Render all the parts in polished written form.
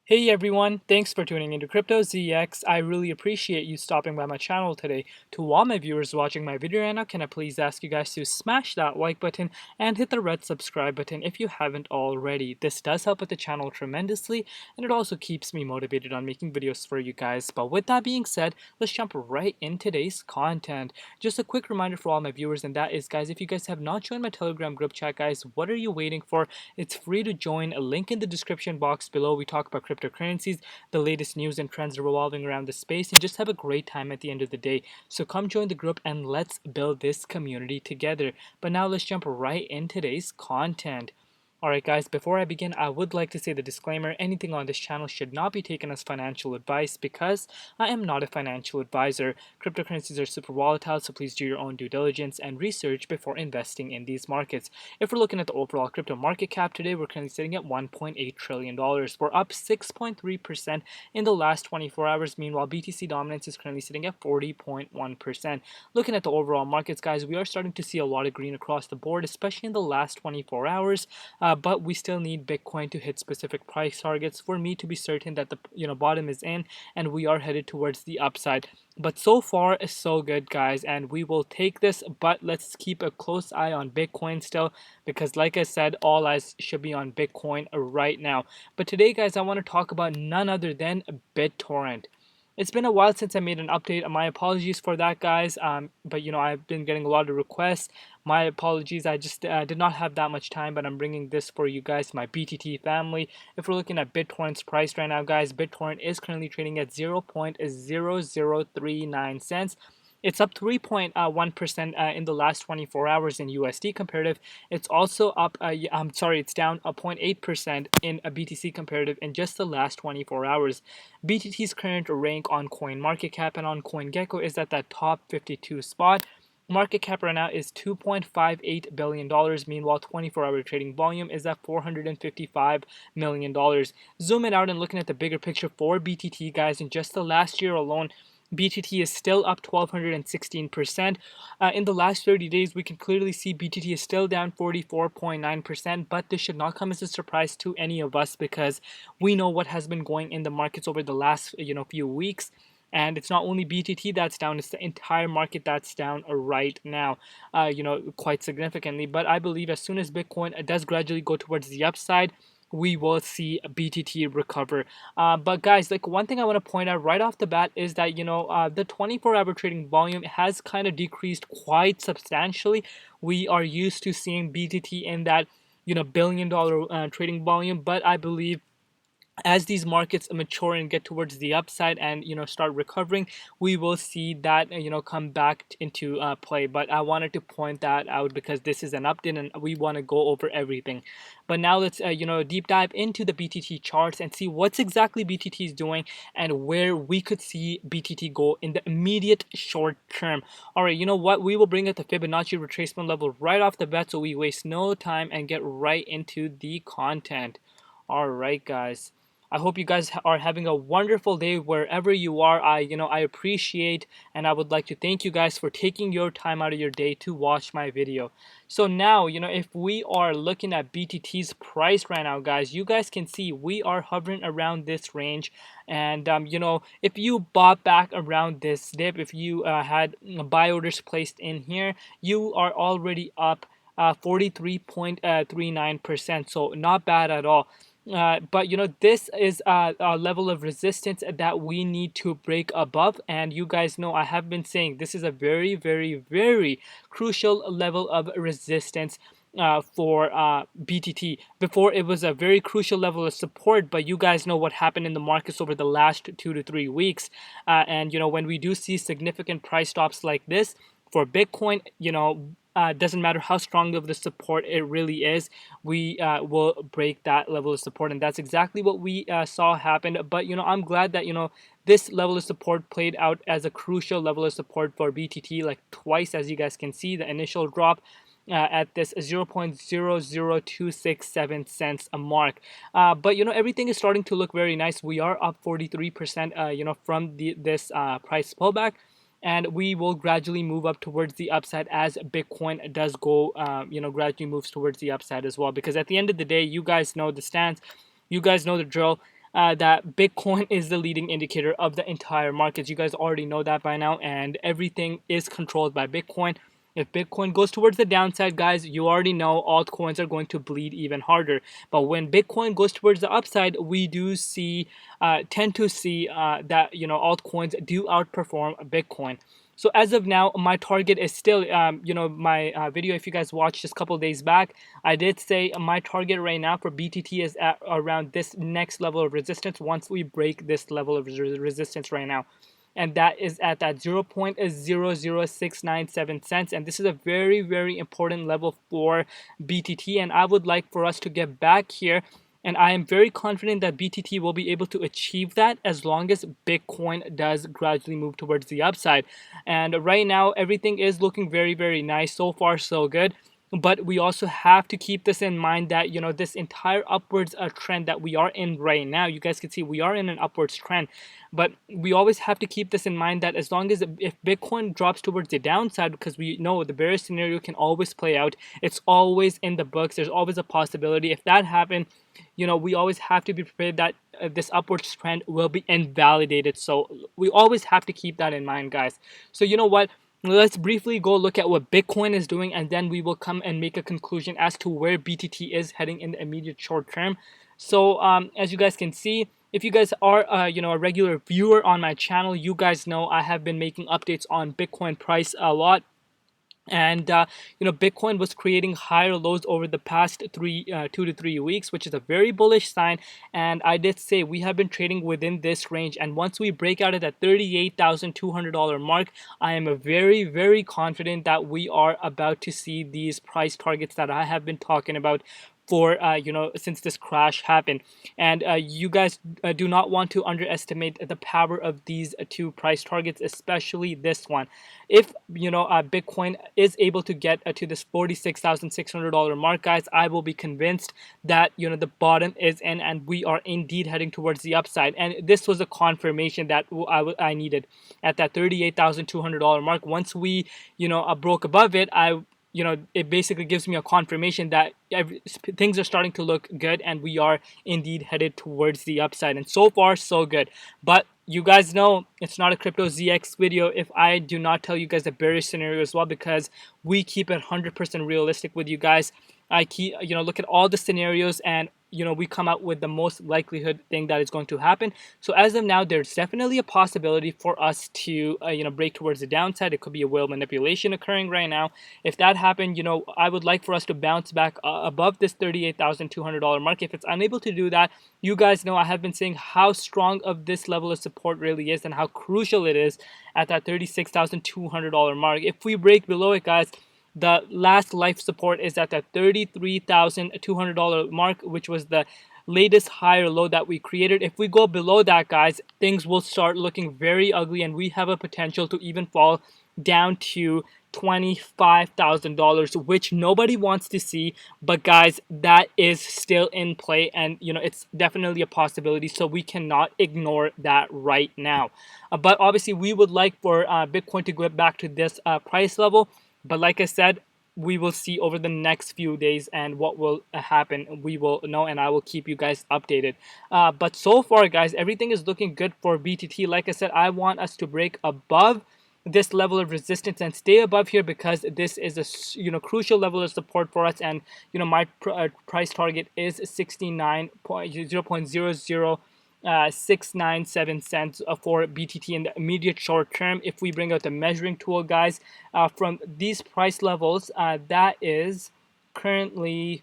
Hey everyone, thanks for tuning into Crypto ZX. I really appreciate you stopping by my channel today. To all my viewers watching my video right now, can I please ask you guys to smash that like button and hit the red subscribe button if you haven't already. This does help with the channel tremendously, and it also keeps me motivated on making videos for you guys. But with that being said, let's jump right in today's content. Just a quick reminder for all my viewers, and that is, guys, if you guys have not joined my Telegram group chat, guys, what are you waiting for? It's free to join. A link in the description box below. We talk about cryptocurrencies, the latest news and trends revolving around the space, and just have a great time at the end of the day. So come join the group and let's build this community together. But now let's jump right in today's content. Alright guys, before I begin, I would like to say the disclaimer, anything on this channel should not be taken as financial advice because I am not a financial advisor. Cryptocurrencies are super volatile, so please do your own due diligence and research before investing in these markets. If we're looking at the overall crypto market cap today, we're currently sitting at $1.8 trillion. We're up 6.3% in the last 24 hours. Meanwhile, BTC dominance is currently sitting at 40.1%. Looking at the overall markets, guys, we are starting to see a lot of green across the board, especially in the last 24 hours. But we still need Bitcoin to hit specific price targets for me to be certain that the bottom is in and we are headed towards the upside. But so far so good, guys, and we will take this, but let's keep a close eye on Bitcoin still, because like I said, all eyes should be on Bitcoin right now. But today, guys, I want to talk about none other than Bittorrent. It's been a while since I made an update. My apologies for that, guys. But I've been getting a lot of requests. My apologies. I just did not have that much time, but I'm bringing this for you guys, my BTT family. If we're looking at Bittorrent's price right now, guys, Bittorrent is currently trading at 0.0039 cents. It's up 3.1% in the last 24 hours in USD comparative. It's also up, it's down 0.8% in a BTC comparative in just the last 24 hours. BTT's current rank on CoinMarketCap and on CoinGecko is at that top 52 spot. Market cap right now is $2.58 billion. Meanwhile, 24-hour trading volume is at $455 million. Zooming out and looking at the bigger picture for BTT, guys, in just the last year alone, BTT is still up 1,216%. In the last 30 days, we can clearly see BTT is still down 44.9%, but this should not come as a surprise to any of us because we know what has been going in the markets over the last few weeks. And it's not only BTT that's down, it's the entire market that's down right now, quite significantly. But I believe as soon as Bitcoin does gradually go towards the upside, we will see BTT recover. But guys, like one thing I want to point out right off the bat is that, the 24-hour trading volume has kind of decreased quite substantially. We are used to seeing BTT in that, billion-dollar trading volume, but I believe as these markets mature and get towards the upside and start recovering, we will see that come back into play. But I wanted to point that out because this is an update and we want to go over everything. But now let's deep dive into the BTT charts and see what's exactly BTT is doing and where we could see BTT go in the immediate short term. All right, you know what, we will bring up the Fibonacci retracement level right off the bat so we waste no time and get right into the content. All right, guys, I hope you guys are having a wonderful day wherever you are. I appreciate and I would like to thank you guys for taking your time out of your day to watch my video. So now, if we are looking at BTT's price right now, guys, you guys can see we are hovering around this range. And, if you bought back around this dip, if you had buy orders placed in here, you are already up 43.39%. So not bad at all. But this is a level of resistance that we need to break above, and you guys know I have been saying this is a very, very, very crucial level of resistance for BTT. Before, it was a very crucial level of support, but you guys know what happened in the markets over the last 2 to 3 weeks. And when we do see significant price stops like this for Bitcoin, doesn't matter how strong of the support it really is, we will break that level of support, and that's exactly what we saw happen. But I'm glad that this level of support played out as a crucial level of support for BTT, like twice, as you guys can see. The initial drop at this 0.00267 cents a mark, but everything is starting to look very nice. We are up 43% from this price pullback, and we will gradually move up towards the upside as Bitcoin does go, gradually moves towards the upside as well. Because at the end of the day, you guys know the stance, you guys know the drill. that Bitcoin is the leading indicator of the entire markets. You guys already know that by now, and everything is controlled by Bitcoin. If Bitcoin goes towards the downside, guys, you already know altcoins are going to bleed even harder. But when Bitcoin goes towards the upside, we do tend to see that altcoins do outperform Bitcoin. So as of now, my target is still, my video. If you guys watched just a couple days back, I did say my target right now for BTT is at around this next level of resistance. Once we break this level of resistance right now, and that is at that 0.00697 cents, and this is a very, very important level for BTT, and I would like for us to get back here, and I am very confident that BTT will be able to achieve that as long as Bitcoin does gradually move towards the upside. And right now everything is looking very, very nice. So far so good, but we also have to keep this in mind that this entire upwards trend that we are in right now, you guys can see we are in an upwards trend, but we always have to keep this in mind that as long as if Bitcoin drops towards the downside, because we know the bearish scenario can always play out, it's always in the books, there's always a possibility. If that happened, we always have to be prepared that this upwards trend will be invalidated. So we always have to keep that in mind, guys. So you know what, let's briefly go look at what Bitcoin is doing, and then we will come and make a conclusion as to where BTT is heading in the immediate short term. So as you guys can see, if you guys are a regular viewer on my channel, you guys know I have been making updates on Bitcoin price a lot. And Bitcoin was creating higher lows over the past 2 to 3 weeks, which is a very bullish sign. And I did say we have been trading within this range, and once we break out at that $38,200 mark, I am very, very confident that we are about to see these price targets that I have been talking about for since this crash happened. And you guys do not want to underestimate the power of these two price targets, especially this one. If Bitcoin is able to get to this $46,600 mark, guys, I will be convinced that the bottom is in and we are indeed heading towards the upside. And this was a confirmation that I needed at that $38,200 mark. Once we broke above it, it basically gives me a confirmation that things are starting to look good and we are indeed headed towards the upside. And so far, so good. But you guys know it's not a Crypto ZX video if I do not tell you guys the bearish scenario as well, because we keep it 100% realistic with you guys. I keep, look at all the scenarios, and we come out with the most likelihood thing that is going to happen. So as of now, there's definitely a possibility for us to break towards the downside. It could be a whale manipulation occurring right now. If that happened, I would like for us to bounce back above this $38,200 mark. If it's unable to do that, you guys know I have been saying how strong of this level of support really is and how crucial it is at that $36,200 mark. If we break below it, guys, the last life support is at that $33,200 mark, which was the latest higher low that we created. If we go below that, guys, things will start looking very ugly, and we have a potential to even fall down to $25,000, which nobody wants to see. But guys, that is still in play, and it's definitely a possibility, so we cannot ignore that right now. But obviously we would like for Bitcoin to go back to this price level. But like I said, we will see over the next few days, and what will happen, we will know, and I will keep you guys updated. But so far, guys, everything is looking good for BTT. Like I said, I want us to break above this level of resistance and stay above here, because this is a crucial level of support for us. And my price target is 0.697 cents for BTT in the immediate short term. If we bring out the measuring tool, guys, from these price levels, that is currently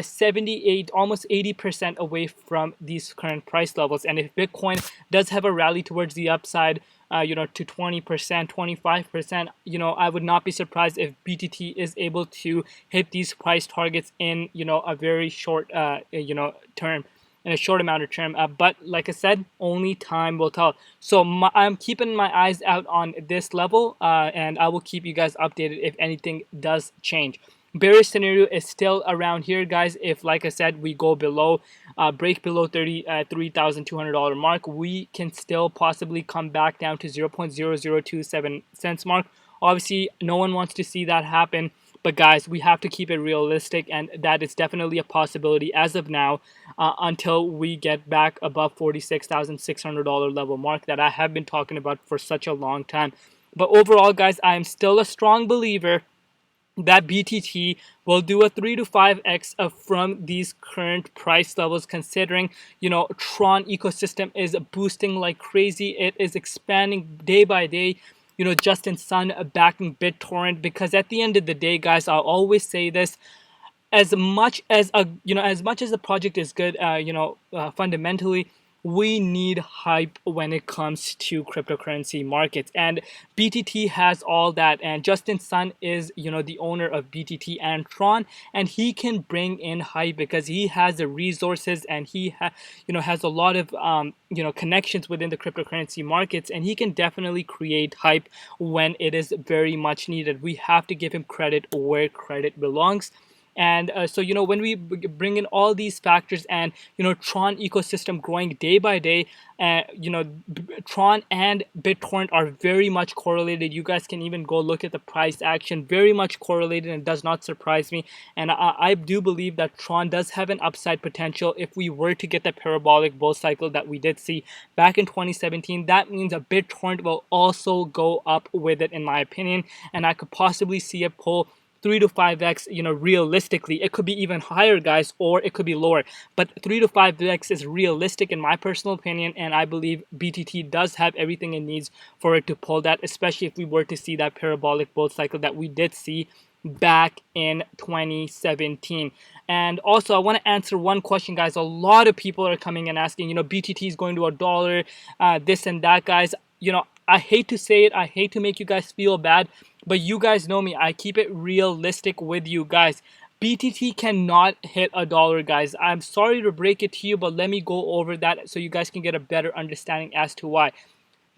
78, almost 80% away from these current price levels. And if Bitcoin does have a rally towards the upside, to 20%, 25%, I would not be surprised if BTT is able to hit these price targets in, a very short, term, in a short amount of term. But like I said, only time will tell. So I'm keeping my eyes out on this level, and I will keep you guys updated if anything does change. Bearish scenario is still around here, guys. If, like I said, we go below, break below $33,200 mark, we can still possibly come back down to 0.0027 cents mark. Obviously, no one wants to see that happen, But guys, we have to keep it realistic, and that is definitely a possibility as of now, until we get back above $46,600 level mark that I have been talking about for such a long time. But overall, guys, I am still a strong believer that BTT will do a 3 to 5x from these current price levels, considering, Tron ecosystem is boosting like crazy. It is expanding day by day. Justin Sun backing Bittorrent, because at the end of the day, guys, I'll always say this: as much as the project is good, fundamentally, we need hype when it comes to cryptocurrency markets, and BTT has all that. And Justin Sun is, the owner of BTT and Tron, and he can bring in hype because he has the resources, and he has a lot of connections within the cryptocurrency markets, and he can definitely create hype when it is very much needed. We have to give him credit where credit belongs. And so, when we bring in all these factors, and, Tron ecosystem growing day by day, Tron and BitTorrent are very much correlated. You guys can even go look at the price action, very much correlated, and it does not surprise me. And I do believe that Tron does have an upside potential if we were to get the parabolic bull cycle that we did see back in 2017. That means a BitTorrent will also go up with it, in my opinion, and I could possibly see it pull 3 to 5x. Realistically, it could be even higher, guys, or it could be lower, but 3 to 5x is realistic in my personal opinion, and I believe BTT does have everything it needs for it to pull that, especially if we were to see that parabolic bull cycle that we did see back in 2017. And also, I want to answer one question, guys. A lot of people are coming and asking, BTT is going to $1, this and that, guys. I hate to say it, I hate to make you guys feel bad, but you guys know me. I keep it realistic with you guys. BTT cannot hit $1, guys. I'm sorry to break it to you, but let me go over that so you guys can get a better understanding as to why.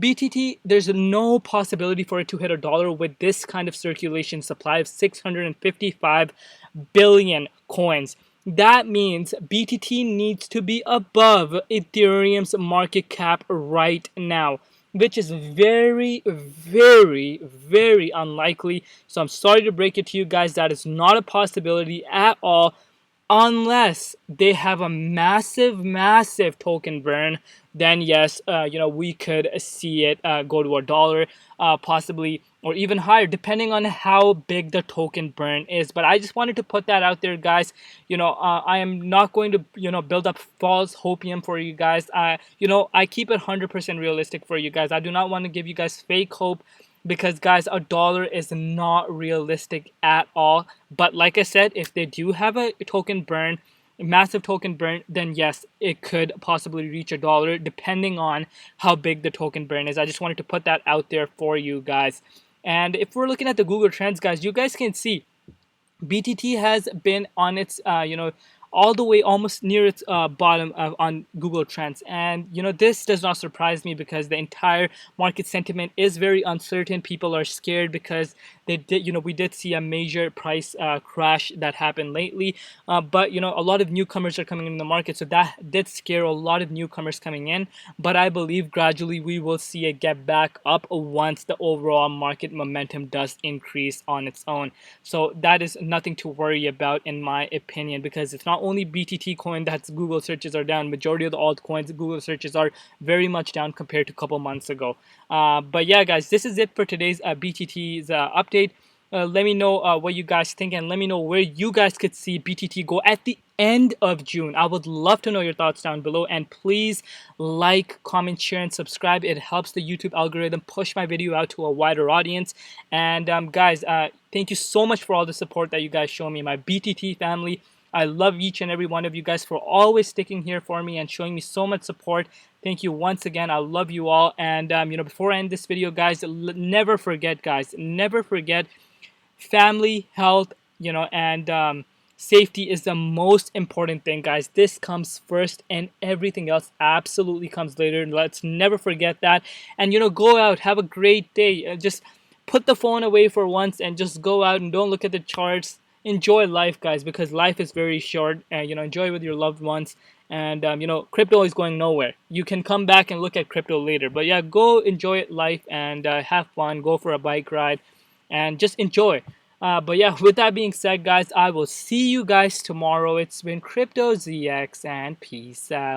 BTT, there's no possibility for it to hit $1 with this kind of circulation supply of 655 billion coins. That means BTT needs to be above Ethereum's market cap right now, which is very, very, very unlikely. So I'm sorry to break it to you guys. That is not a possibility at all, unless they have a massive, massive token burn. Then yes, we could see it go to $1, possibly, or even higher, depending on how big the token burn is. But I just wanted to put that out there, guys. I am not going to, build up false hopium for you guys. I keep it 100% realistic for you guys. I do not want to give you guys fake hope, because, guys, $1 is not realistic at all. But like I said, if they do have a token burn, massive token burn, then yes, it could possibly reach $1, depending on how big the token burn is. I just wanted to put that out there for you guys. And if we're looking at the Google Trends, guys, you guys can see BTT has been on its, all the way almost near its bottom on Google Trends. And, this does not surprise me, because the entire market sentiment is very uncertain. People are scared because we did see a major price crash that happened lately. But, a lot of newcomers are coming in the market. So that did scare a lot of newcomers coming in. But I believe gradually we will see it get back up once the overall market momentum does increase on its own. So that is nothing to worry about, in my opinion, because it's not only BTT coin that's Google searches are down. Majority of the altcoins Google searches are very much down compared to a couple months ago. But yeah, guys, this is it for today's BTT's update. Let me know what you guys think, and let me know where you guys could see BTT go at the end of June. I would love to know your thoughts down below, and please like, comment, share, and subscribe. It helps the YouTube algorithm push my video out to a wider audience. And guys, thank you so much for all the support that you guys show me, my BTT family. I love each and every one of you guys for always sticking here for me and showing me so much support. Thank you once again. I love you all. And before I end this video, guys, never forget, family, health, and safety is the most important thing, guys. This comes first, and everything else absolutely comes later. Let's never forget that. And go out, have a great day. Just put the phone away for once and just go out and don't look at the charts. Enjoy life, guys, because life is very short. And enjoy with your loved ones. And crypto is going nowhere. You can come back and look at crypto later, but yeah, go enjoy life and have fun. Go for a bike ride and just enjoy. But yeah, with that being said, guys, I will see you guys tomorrow. It's been Crypto ZX, and peace out.